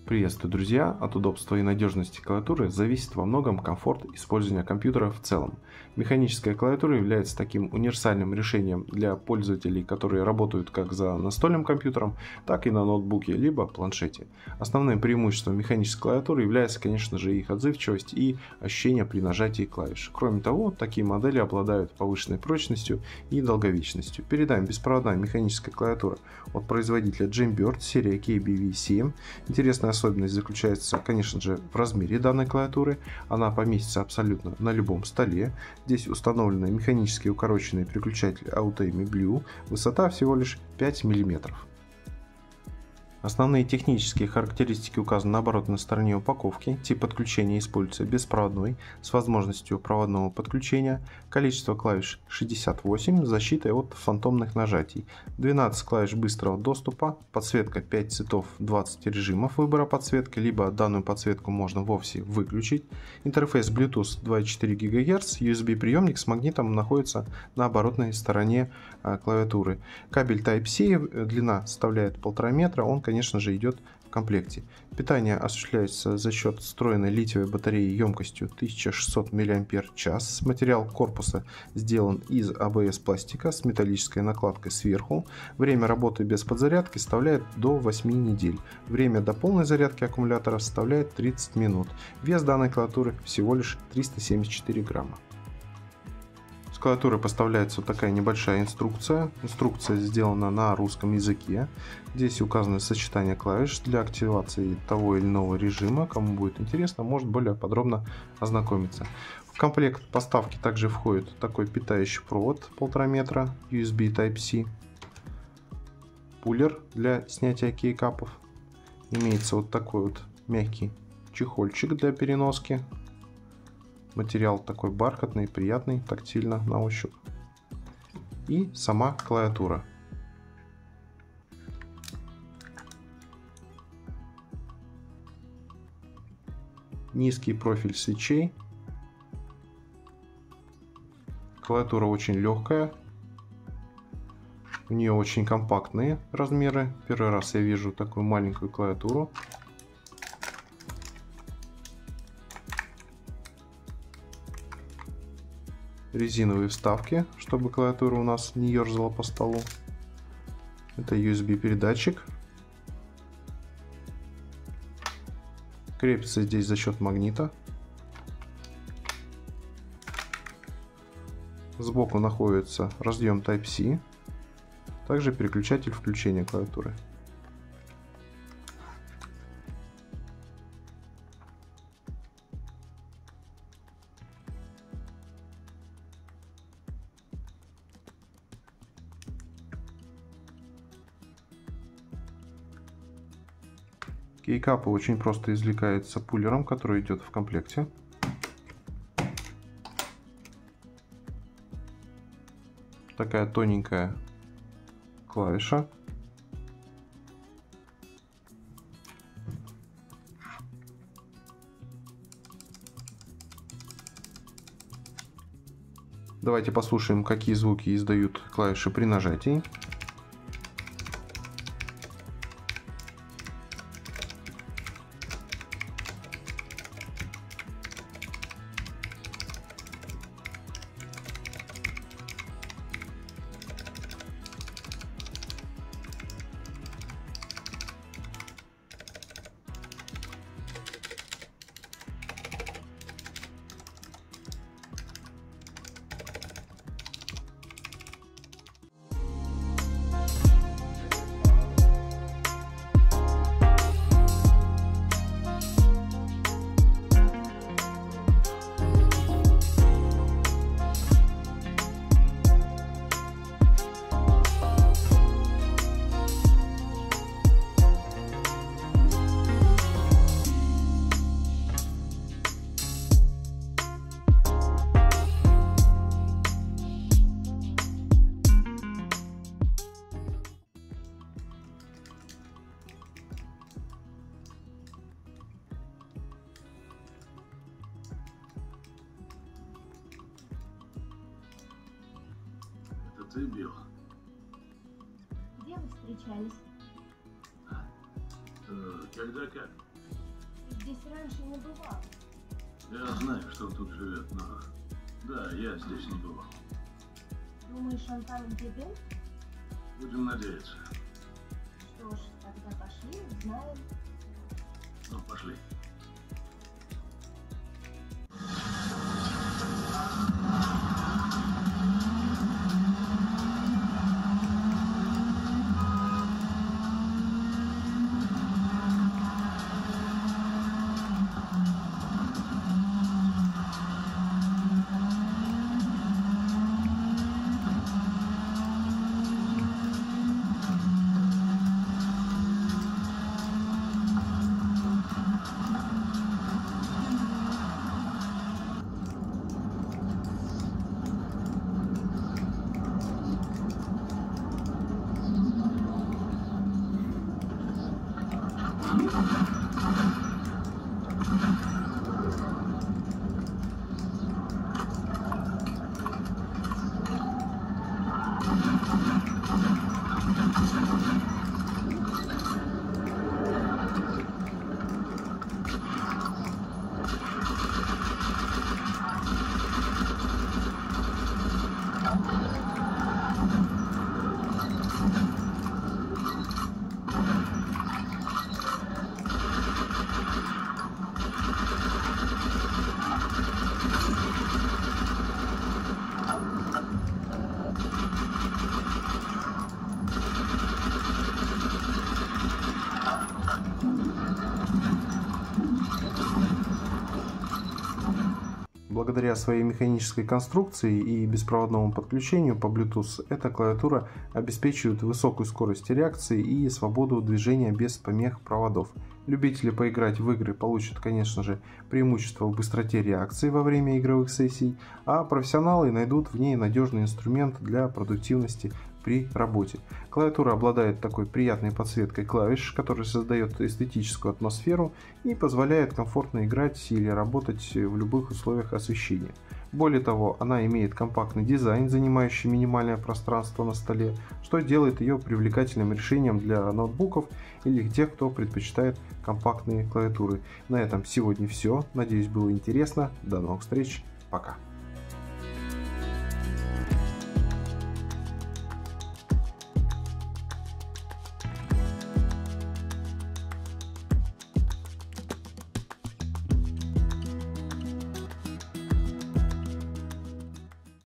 Приветствую, друзья! От удобства и надежности клавиатуры зависит во многом комфорт использования компьютера в целом. Механическая клавиатура является таким универсальным решением для пользователей, которые работают как за настольным компьютером, так и на ноутбуке либо планшете. Основным преимуществом механической клавиатуры является, конечно же, их отзывчивость и ощущение при нажатии клавиш. Кроме того, такие модели обладают повышенной прочностью и долговечностью. Перед нами беспроводная механическая клавиатура от производителя Jamboard, серия KBV7. Интересная особенность заключается, конечно же, в размере данной клавиатуры. Она поместится абсолютно на любом столе. Здесь установлены механически укороченный переключатель AutoAim Blue. Высота всего лишь 5 мм. Основные технические характеристики указаны на оборотной стороне упаковки. Тип подключения используется беспроводной с возможностью проводного подключения. Количество клавиш 68 с защитой от фантомных нажатий. 12 клавиш быстрого доступа. Подсветка 5 цветов, 20 режимов выбора подсветки, либо данную подсветку можно вовсе выключить. Интерфейс Bluetooth 2,4 ГГц. USB приемник с магнитом находится на оборотной стороне клавиатуры. Кабель Type-C, длина составляет 1,5 метра. Он, конечно же, идет в комплекте. Питание осуществляется за счет встроенной литиевой батареи емкостью 1600 мАч. Материал корпуса сделан из АБС пластика с металлической накладкой сверху. Время работы без подзарядки составляет до 8 недель. Время до полной зарядки аккумулятора составляет 30 минут. Вес данной клавиатуры всего лишь 374 грамма. С клавиатуры поставляется вот такая небольшая инструкция. Инструкция сделана на русском языке. Здесь указаны сочетания клавиш для активации того или иного режима. Кому будет интересно, может более подробно ознакомиться. В комплект поставки также входит такой питающий провод 1,5 метра, USB Type-C, пулер для снятия кейкапов. Имеется вот такой вот мягкий чехольчик для переноски. Материал такой бархатный, приятный, тактильно на ощупь. И сама клавиатура. Низкий профиль свечей. Клавиатура очень легкая. У нее очень компактные размеры. Первый раз я вижу такую маленькую клавиатуру. Резиновые вставки, чтобы клавиатура у нас не ерзала по столу. Это USB передатчик. Крепится здесь за счет магнита. Сбоку находится разъем Type-C. Также переключатель включения клавиатуры. Кейкапы очень просто извлекаются пулером, который идет в комплекте. Такая тоненькая клавиша. Давайте послушаем, какие звуки издают клавиши при нажатии. ты, Билл? Где вы встречались? Когда как? Здесь раньше не бывал. Я знаю, что он тут живет, но... Да, я здесь не бывал. Думаешь, он там, где был? Будем надеяться. Что ж, тогда пошли, узнаем. Ну, пошли. Благодаря своей механической конструкции и беспроводному подключению по Bluetooth, эта клавиатура обеспечивает высокую скорость реакции и свободу движения без помех проводов. Любители поиграть в игры получат, конечно же, преимущество в быстроте реакции во время игровых сессий, а профессионалы найдут в ней надежный инструмент для продуктивности при работе. Клавиатура обладает такой приятной подсветкой клавиш, которая создает эстетическую атмосферу и позволяет комфортно играть или работать в любых условиях освещения. Более того, она имеет компактный дизайн, занимающий минимальное пространство на столе, что делает ее привлекательным решением для ноутбуков или тех, кто предпочитает компактные клавиатуры. На этом сегодня все. Надеюсь, было интересно. До новых встреч. Пока.